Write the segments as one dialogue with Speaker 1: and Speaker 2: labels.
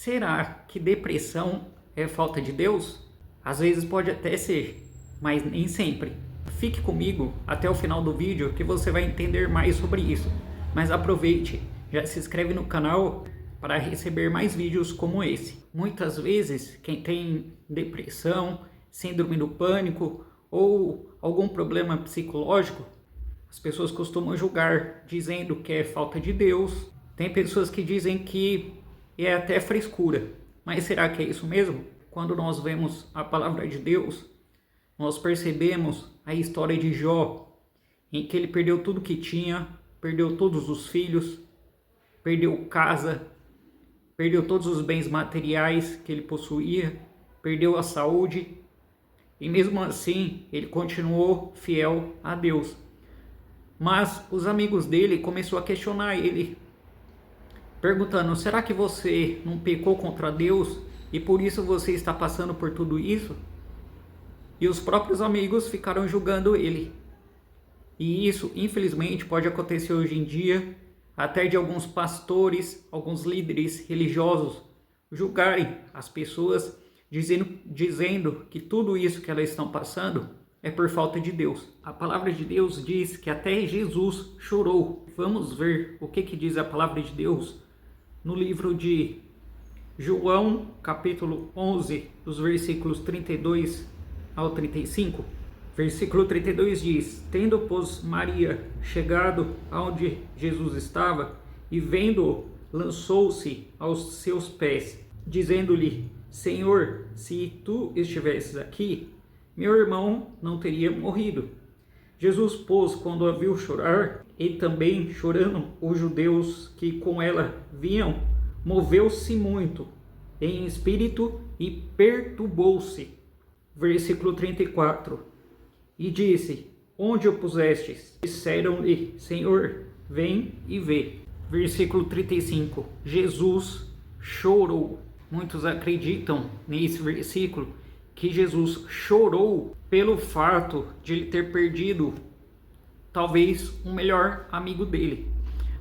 Speaker 1: Será que depressão é falta de Deus? Às vezes pode até ser, mas nem sempre. Fique comigo até o final do vídeo que você vai entender mais sobre isso. Mas aproveite, já se inscreve no canal para receber mais vídeos como esse. Muitas vezes quem tem depressão, síndrome do pânico ou algum problema psicológico, as pessoas costumam julgar dizendo que é falta de Deus. Tem pessoas que dizem que é até frescura. Mas será que é isso mesmo? Quando nós vemos a palavra de Deus, nós percebemos a história de Jó, em que ele perdeu tudo que tinha, perdeu todos os filhos, perdeu casa, perdeu todos os bens materiais que ele possuía, perdeu a saúde, e mesmo assim ele continuou fiel a Deus. Mas os amigos dele começaram a questionar ele, perguntando: será que você não pecou contra Deus e por isso você está passando por tudo isso? E os próprios amigos ficaram julgando ele. E isso, infelizmente, pode acontecer hoje em dia, até de alguns pastores, alguns líderes religiosos julgarem as pessoas, dizendo que tudo isso que elas estão passando é por falta de Deus. A palavra de Deus diz que até Jesus chorou. Vamos ver o que diz a palavra de Deus no livro de João, capítulo 11, dos versículos 32 ao 35. Versículo 32 diz: tendo, pois, Maria chegado aonde Jesus estava, e vendo-o, lançou-se aos seus pés, dizendo-lhe: Senhor, se tu estivesses aqui, meu irmão não teria morrido. Jesus, pois, quando a viu chorar, e também chorando os judeus que com ela vinham, moveu-se muito em espírito e perturbou-se. Versículo 34. E disse: onde o pusestes? Disseram-lhe: Senhor, vem e vê. Versículo 35. Jesus chorou. Muitos acreditam nesse versículo que Jesus chorou pelo fato de ele ter perdido talvez o melhor amigo dele.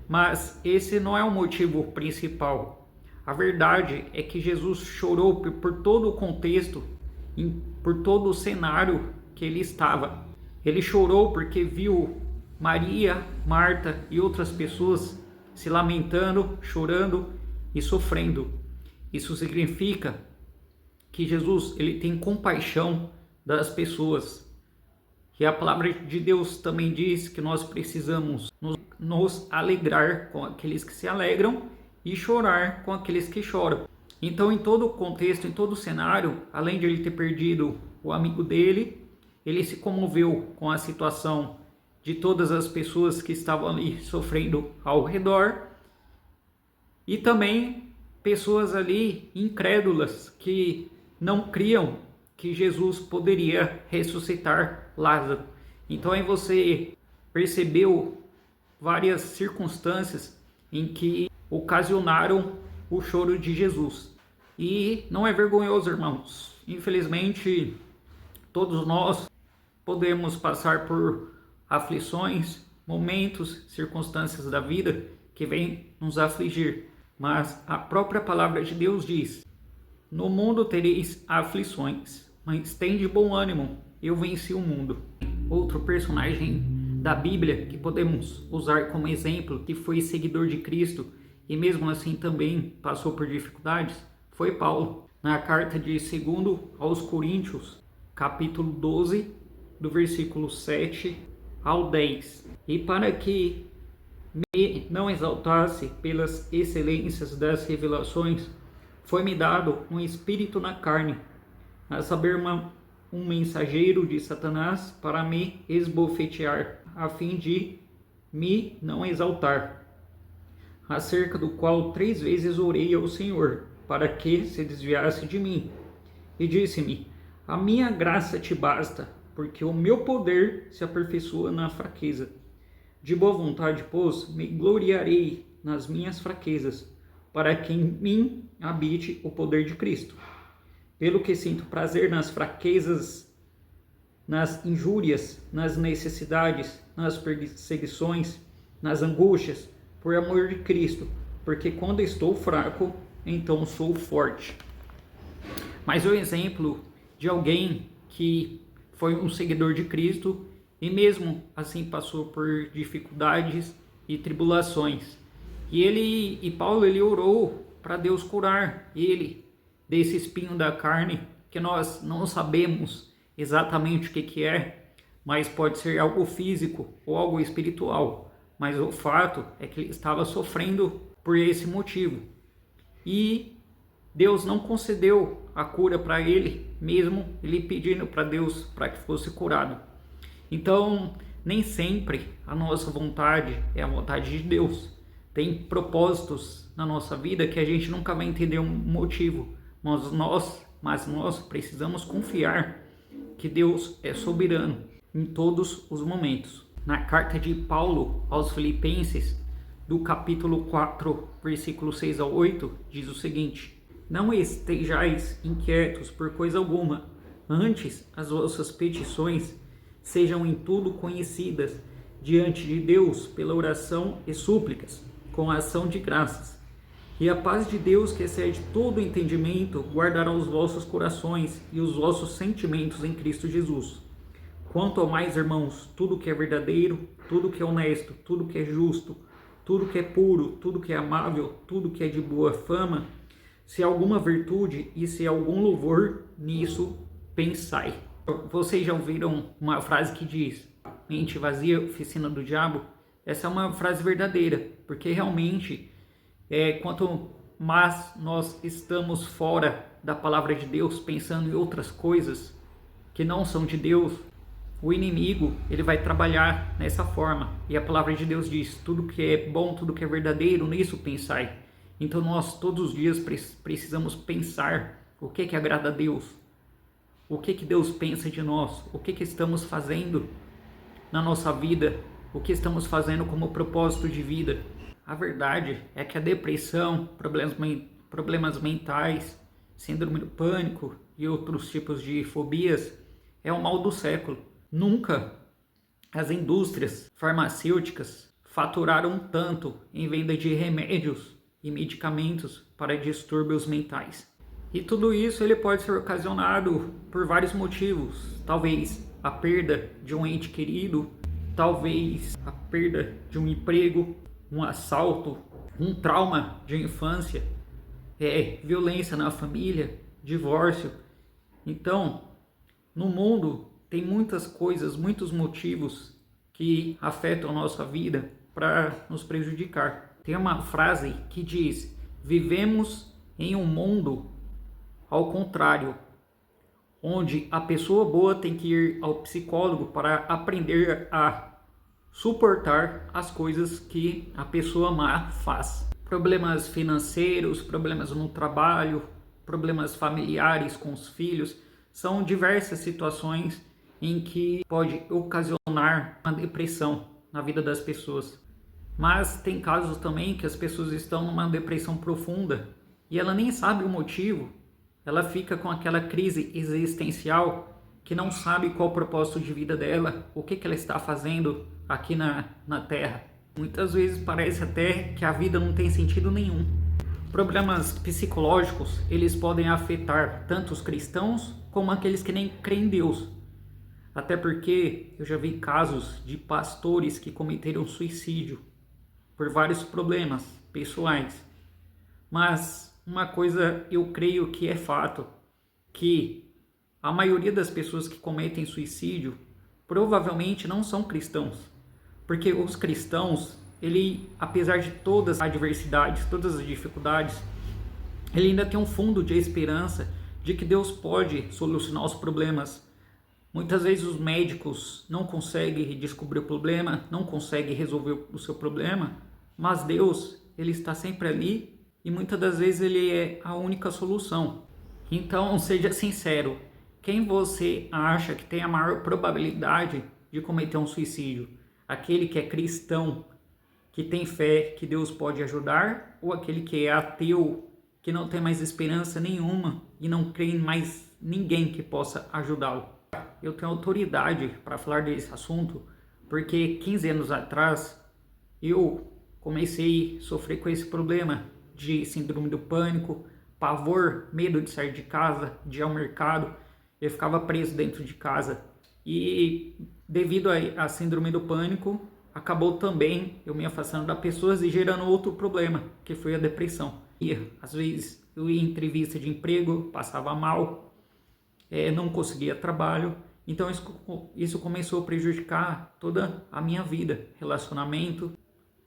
Speaker 1: Mas esse não é o motivo principal. A verdade é que Jesus chorou por todo o contexto, por todo o cenário que ele estava. Ele chorou porque viu Maria, Marta e outras pessoas se lamentando, chorando e sofrendo. Isso significa que Jesus ele tem compaixão das pessoas. E a palavra de Deus também diz que nós precisamos nos alegrar com aqueles que se alegram e chorar com aqueles que choram. Então, em todo o contexto, em todo o cenário, além de ele ter perdido o amigo dele, ele se comoveu com a situação de todas as pessoas que estavam ali sofrendo ao redor, e também pessoas ali incrédulas que não criam que Jesus poderia ressuscitar Lázaro. Então aí você percebeu várias circunstâncias em que ocasionaram o choro de Jesus. E não é vergonhoso, irmãos. Infelizmente, todos nós podemos passar por aflições, momentos, circunstâncias da vida que vêm nos afligir. Mas a própria palavra de Deus diz: no mundo tereis aflições, mas tende bom ânimo, eu venci o mundo. Outro personagem da Bíblia que podemos usar como exemplo, que foi seguidor de Cristo e mesmo assim também passou por dificuldades, foi Paulo. Na carta de 2 aos Coríntios, capítulo 12, do versículo 7 ao 10. E para que me não exaltasse pelas excelências das revelações, foi-me dado um espírito na carne, a saber, um mensageiro de Satanás para me esbofetear, a fim de me não exaltar, acerca do qual 3 vezes orei ao Senhor, para que se desviasse de mim. E disse-me: a minha graça te basta, porque o meu poder se aperfeiçoa na fraqueza. De boa vontade, pois, me gloriarei nas minhas fraquezas, para que em mim habite o poder de Cristo. Pelo que sinto prazer nas fraquezas, nas injúrias, nas necessidades, nas perseguições, nas angústias, por amor de Cristo, porque quando estou fraco, então sou forte. Mas o exemplo de alguém que foi um seguidor de Cristo e mesmo assim passou por dificuldades e tribulações. E Paulo ele orou para Deus curar ele desse espinho da carne, que nós não sabemos exatamente o que é, mas pode ser algo físico ou algo espiritual. Mas o fato é que ele estava sofrendo por esse motivo. E Deus não concedeu a cura para ele, mesmo ele pedindo para Deus para que fosse curado. Então, nem sempre a nossa vontade é a vontade de Deus. Tem propósitos na nossa vida que a gente nunca vai entender um motivo, mas nós precisamos confiar que Deus é soberano em todos os momentos. Na carta de Paulo aos Filipenses, do capítulo 4, versículo 6 ao 8, diz o seguinte: não estejais inquietos por coisa alguma, antes as vossas petições sejam em tudo conhecidas diante de Deus pela oração e súplicas, com a ação de graças. E a paz de Deus, que excede todo entendimento, guardará os vossos corações e os vossos sentimentos em Cristo Jesus. Quanto ao mais, irmãos, tudo que é verdadeiro, tudo que é honesto, tudo que é justo, tudo que é puro, tudo que é amável, tudo que é de boa fama, se há alguma virtude e se há algum louvor, nisso pensai. Vocês já ouviram uma frase que diz: mente vazia, oficina do diabo? Essa é uma frase verdadeira, porque realmente, quanto mais nós estamos fora da palavra de Deus, pensando em outras coisas que não são de Deus, o inimigo ele vai trabalhar nessa forma. E a palavra de Deus diz: tudo que é bom, tudo que é verdadeiro, nisso pensai. Então nós todos os dias precisamos pensar o que agrada a Deus, o que Deus pensa de nós, o que estamos fazendo na nossa vida, o que estamos fazendo como propósito de vida. A verdade é que a depressão, problemas mentais, síndrome do pânico e outros tipos de fobias é o mal do século. Nunca as indústrias farmacêuticas faturaram tanto em venda de remédios e medicamentos para distúrbios mentais. E tudo isso ele pode ser ocasionado por vários motivos. Talvez a perda de um ente querido, talvez a perda de um emprego, um assalto, um trauma de infância, violência na família, divórcio. Então, no mundo tem muitas coisas, muitos motivos que afetam a nossa vida para nos prejudicar. Tem uma frase que diz: vivemos em um mundo ao contrário, onde a pessoa boa tem que ir ao psicólogo para aprender a suportar as coisas que a pessoa má faz. Problemas financeiros, problemas no trabalho, problemas familiares com os filhos, são diversas situações em que pode ocasionar uma depressão na vida das pessoas. Mas tem casos também que as pessoas estão numa depressão profunda e ela nem sabe o motivo. Ela fica com aquela crise existencial que não sabe qual o propósito de vida dela, o que ela está fazendo aqui na Terra. Muitas vezes parece até que a vida não tem sentido nenhum. Problemas psicológicos, eles podem afetar tanto os cristãos como aqueles que nem creem em Deus. Até porque eu já vi casos de pastores que cometeram suicídio por vários problemas pessoais. Mas uma coisa eu creio que é fato, que a maioria das pessoas que cometem suicídio provavelmente não são cristãos. Porque os cristãos, apesar de todas as adversidades, todas as dificuldades, ele ainda tem um fundo de esperança de que Deus pode solucionar os problemas. Muitas vezes os médicos não conseguem descobrir o problema, não conseguem resolver o seu problema, mas Deus, ele está sempre ali e muitas das vezes ele é a única solução. Então, seja sincero, quem você acha que tem a maior probabilidade de cometer um suicídio? Aquele que é cristão, que tem fé que Deus pode ajudar, ou aquele que é ateu, que não tem mais esperança nenhuma e não crê em mais ninguém que possa ajudá-lo? Eu tenho autoridade para falar desse assunto, porque 15 anos atrás eu comecei a sofrer com esse problema de síndrome do pânico, pavor, medo de sair de casa, de ir ao mercado. Eu ficava preso dentro de casa. E devido à síndrome do pânico, acabou também eu me afastando das pessoas e gerando outro problema, que foi a depressão. E às vezes eu ia em entrevista de emprego, passava mal, não conseguia trabalho. Então isso começou a prejudicar toda a minha vida, relacionamento,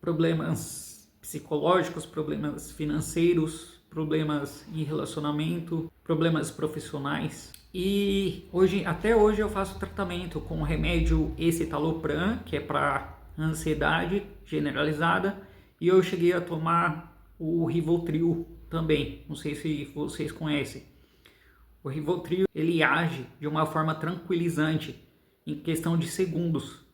Speaker 1: problemas psicológicos, problemas financeiros, problemas em relacionamento, problemas profissionais. E até hoje eu faço tratamento com o remédio escitalopram, que é para ansiedade generalizada, e eu cheguei a tomar o Rivotril também, não sei se vocês conhecem. O Rivotril, ele age de uma forma tranquilizante em questão de segundos.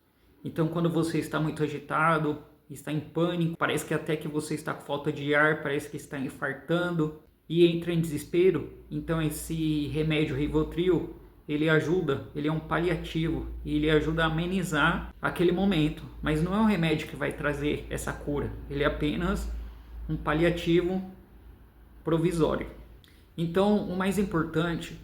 Speaker 1: Então quando você está muito agitado, está em pânico, parece que até que você está com falta de ar, parece que está infartando e entra em desespero, então esse remédio Rivotril, ele ajuda, ele é um paliativo e ele ajuda a amenizar aquele momento, mas não é um remédio que vai trazer essa cura, ele é apenas um paliativo provisório. Então o mais importante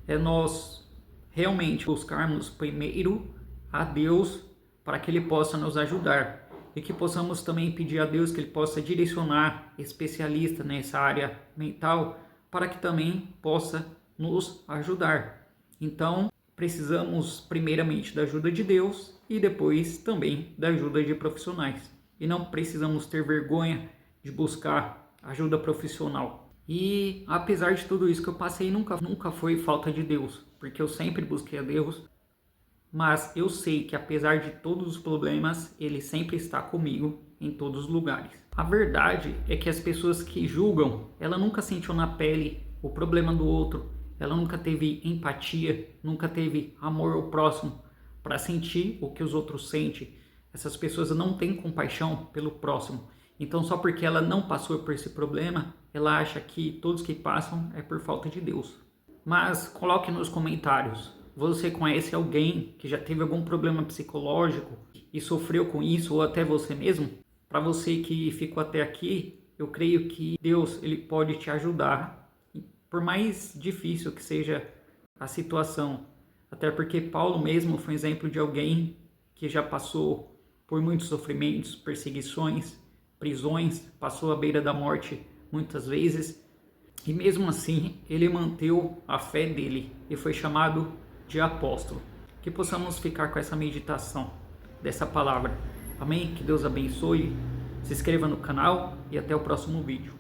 Speaker 1: é nós realmente buscarmos primeiro a Deus para que Ele possa nos ajudar e que possamos também pedir a Deus que Ele possa direcionar especialista nessa área mental para que também possa nos ajudar. Então precisamos primeiramente da ajuda de Deus e depois também da ajuda de profissionais. E não precisamos ter vergonha de buscar ajuda profissional. E apesar de tudo isso que eu passei, nunca foi falta de Deus, porque eu sempre busquei a Deus. Mas eu sei que apesar de todos os problemas, Ele sempre está comigo em todos os lugares. A verdade é que as pessoas que julgam, ela nunca sentiu na pele o problema do outro, ela nunca teve empatia, nunca teve amor ao próximo para sentir o que os outros sentem. Essas pessoas não têm compaixão pelo próximo. Então só porque ela não passou por esse problema, ela acha que todos que passam é por falta de Deus. Mas coloque nos comentários. Você conhece alguém que já teve algum problema psicológico e sofreu com isso, ou até você mesmo? Para você que ficou até aqui, eu creio que Deus ele pode te ajudar, por mais difícil que seja a situação. Até porque Paulo mesmo foi um exemplo de alguém que já passou por muitos sofrimentos, perseguições, prisões, passou à beira da morte muitas vezes. E mesmo assim, ele manteve a fé dele e foi chamado de apóstolo. Que possamos ficar com essa meditação dessa palavra. Amém? Que Deus abençoe. Se inscreva no canal e até o próximo vídeo.